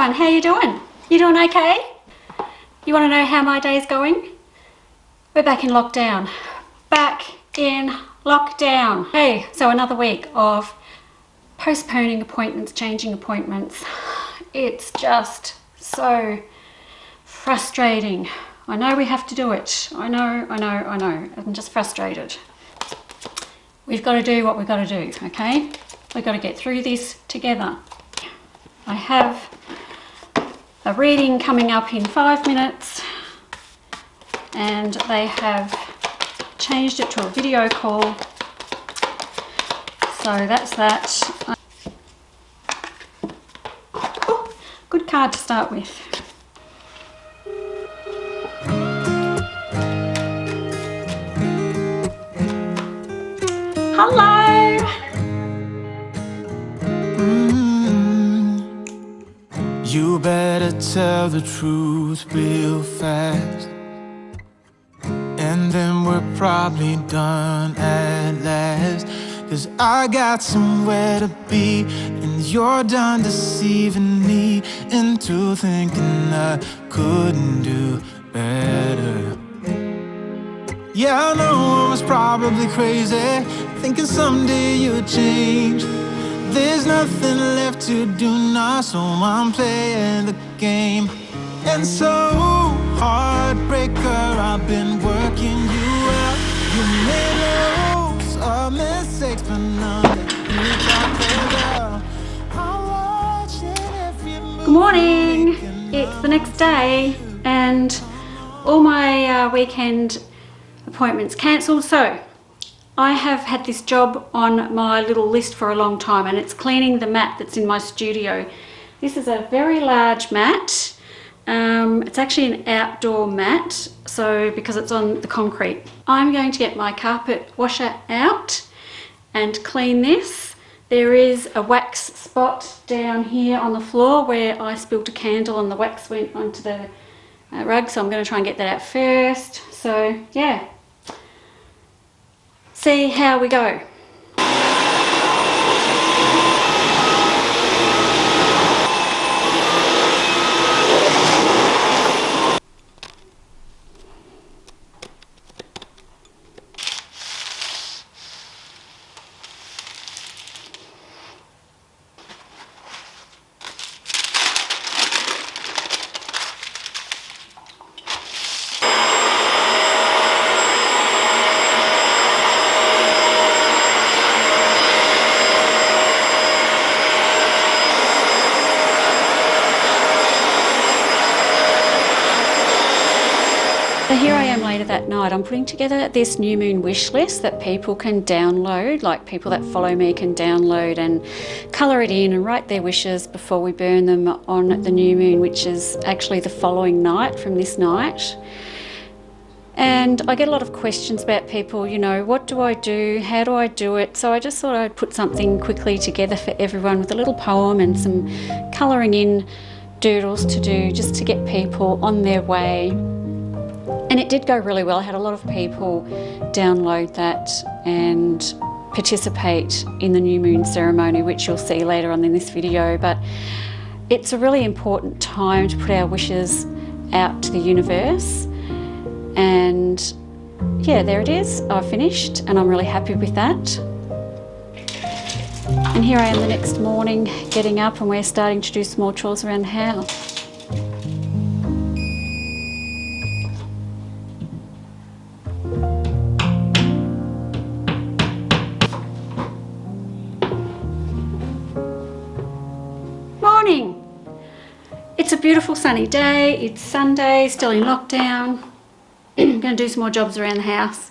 everyone, how you doing? You doing okay? You want to know how my day's going? We're back in lockdown. Back in lockdown. Hey, so another week of postponing appointments, changing appointments. It's just so frustrating. I know we have to do it. I know. I'm just frustrated. We've got to do what we've got to do, okay? We've got to get through this together. I have a reading coming up in 5 minutes and they have changed it to a video call. So that's that. Oh, good card to start with. Hello! You better tell the truth real fast, and then we're probably done at last. 'Cause I got somewhere to be, and you're done deceiving me into thinking I couldn't do better. Yeah, I know I was probably crazy, thinking someday you'd change. There's nothing left to do now, so I'm playing the game. And so, heartbreaker, I've been working you out. You made loads of mistakes, but none that you got. I'm watching every move. Good morning! It's the next day and all my weekend appointments cancelled. So I have had this job on my little list for a long time, and it's cleaning the mat that's in my studio. This is a very large mat. It's actually an outdoor mat, so because it's on the concrete. I'm going to get my carpet washer out and clean this. There is a wax spot down here on the floor where I spilled a candle and the wax went onto the rug, so I'm going to try and get that out first. So yeah, see how we go. So here I am later that night. I'm putting together this new moon wish list that people can download, like people that follow me can download and colour it in and write their wishes before we burn them on the new moon, which is actually the following night from this night. And I get a lot of questions about people, you know, what do I do? How do I do it? So I just thought I'd put something quickly together for everyone with a little poem and some colouring in doodles to do just to get people on their way. And it did go really well. I had a lot of people download that and participate in the new moon ceremony, which you'll see later on in this video. But it's a really important time to put our wishes out to the universe. And yeah, there it is. I've finished and I'm really happy with that. And here I am the next morning getting up, and we're starting to do small chores around the house. It's a beautiful sunny day. It's Sunday, still in lockdown. I'm going to do some more jobs around the house.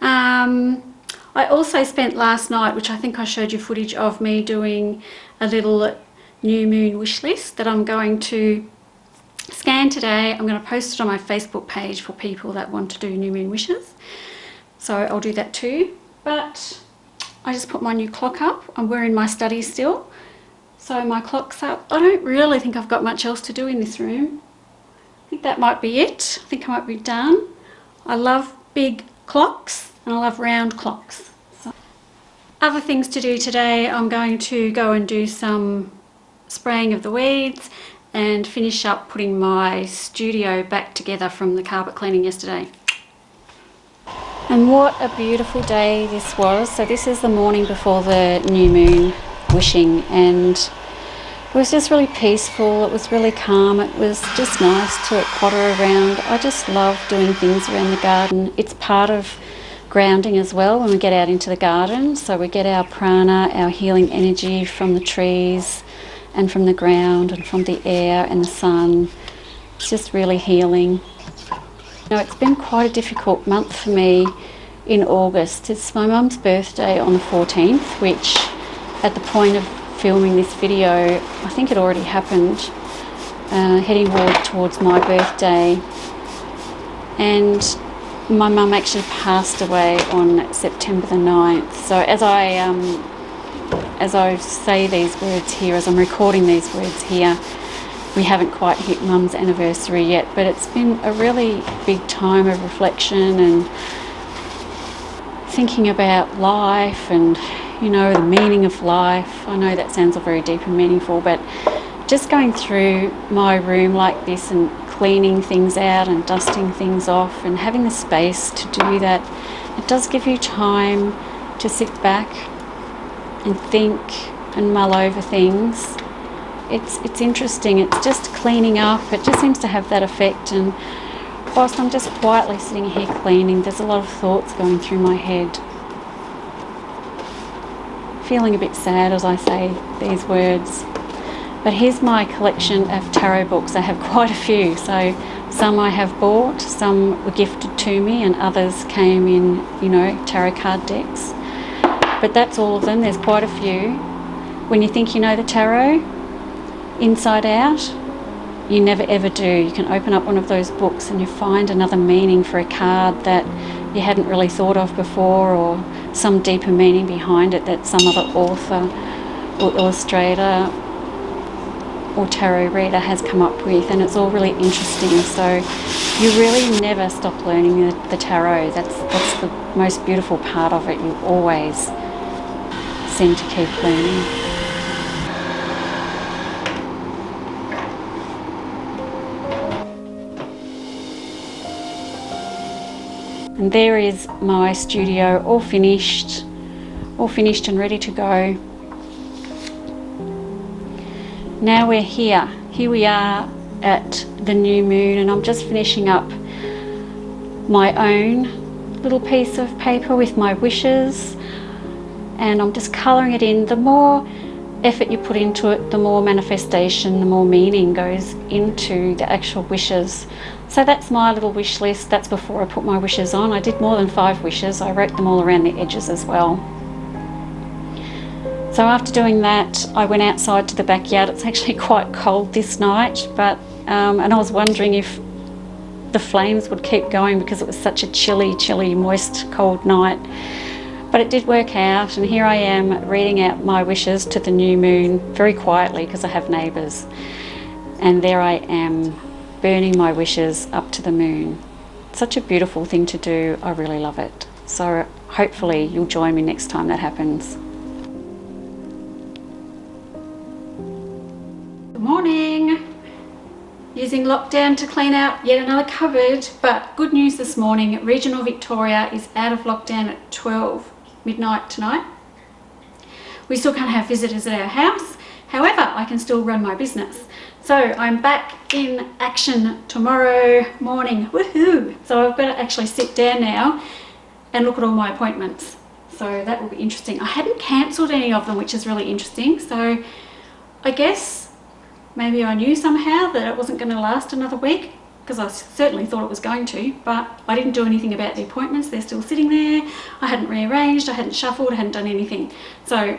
I also spent last night, which I think I showed you footage of me doing a little new moon wish list that I'm going to scan today. I'm going to post it on my Facebook page for people that want to do new moon wishes. So I'll do that too. But I just put my new clock up. I'm wearing my study still. So my clock's up. I don't really think I've got much else to do in this room. I think that might be it. I think I might be done. I love big clocks and I love round clocks. So, other things to do today, I'm going to go and do some spraying of the weeds and finish up putting my studio back together from the carpet cleaning yesterday. And what a beautiful day this was. So this is the morning before the new moon wishing, and it was just really peaceful. It was really calm. It was just nice to potter around. I just love doing things around the garden. It's part of grounding as well when we get out into the garden. So we get our prana, our healing energy from the trees and from the ground and from the air and the sun. It's just really healing. Now, it's been quite a difficult month for me in August. It's my mum's birthday on the 14th, which at the point of filming this video, I think it already happened, heading towards my birthday. And my mum actually passed away on September the 9th. So as I say these words here, as I'm recording these words here, we haven't quite hit mum's anniversary yet, but it's been a really big time of reflection and thinking about life and, you know, the meaning of life. I know that sounds all very deep and meaningful, but just going through my room like this and cleaning things out and dusting things off and having the space to do that, it does give you time to sit back and think and mull over things. It's interesting. It's just cleaning up. It just seems to have that effect. And whilst I'm just quietly sitting here cleaning, there's a lot of thoughts going through my head. Feeling a bit sad as I say these words. But here's my collection of tarot books. I have quite a few. So some I have bought, some were gifted to me, and others came in, you know, tarot card decks. But that's all of them. There's quite a few. When you think you know the tarot inside out, you never ever do. You can open up one of those books and you find another meaning for a card that you hadn't really thought of before, or some deeper meaning behind it that some other author or illustrator or tarot reader has come up with, and it's all really interesting. So you really never stop learning the tarot. That's the most beautiful part of it. You always seem to keep learning. And there is my studio all finished and ready to go. Now we're here. Here we are at the new moon, and I'm just finishing up my own little piece of paper with my wishes, and I'm just colouring it in. The more effort you put into it, the more manifestation, the more meaning goes into the actual wishes. So that's my little wish list. That's before I put my wishes on. I did more than 5 wishes. I wrote them all around the edges as well. So after doing that, I went outside to the backyard. It's actually quite cold this night, but and I was wondering if the flames would keep going because it was such a chilly, moist, cold night. But it did work out, and here I am reading out my wishes to the new moon very quietly because I have neighbours. And there I am, burning my wishes up to the moon. Such a beautiful thing to do. I really love it. So hopefully you'll join me next time that happens. Good morning. Using lockdown to clean out yet another cupboard, but good news this morning. Regional Victoria is out of lockdown at 12 midnight tonight. We still can't have visitors at our house. However, I can still run my business. So I'm back in action tomorrow morning. Woohoo! So I've got to actually sit down now and look at all my appointments. So that will be interesting. I hadn't cancelled any of them, which is really interesting. So I guess maybe I knew somehow that it wasn't going to last another week, because I certainly thought it was going to, but I didn't do anything about the appointments. They're still sitting there. I hadn't rearranged, I hadn't shuffled, I hadn't done anything. So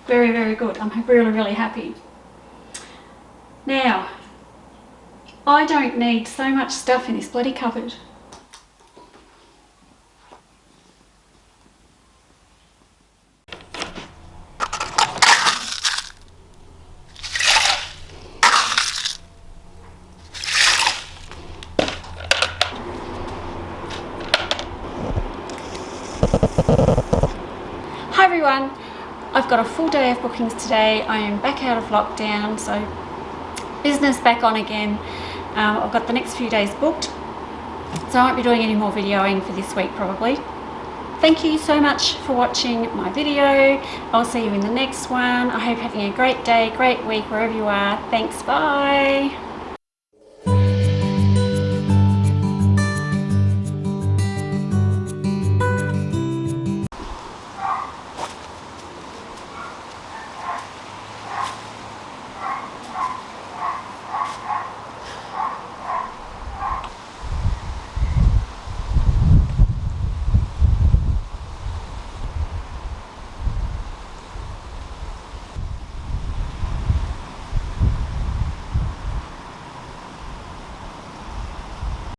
very, very good. I'm really, really happy. Now, I don't need so much stuff in this bloody cupboard. Hi everyone, I've got a full day of bookings today. I am back out of lockdown, so business back on again. I've got the next few days booked, so I won't be doing any more videoing for this week probably. Thank you so much for watching my video. I'll see you in the next one. I hope you're having a great day, great week, wherever you are. Thanks, bye.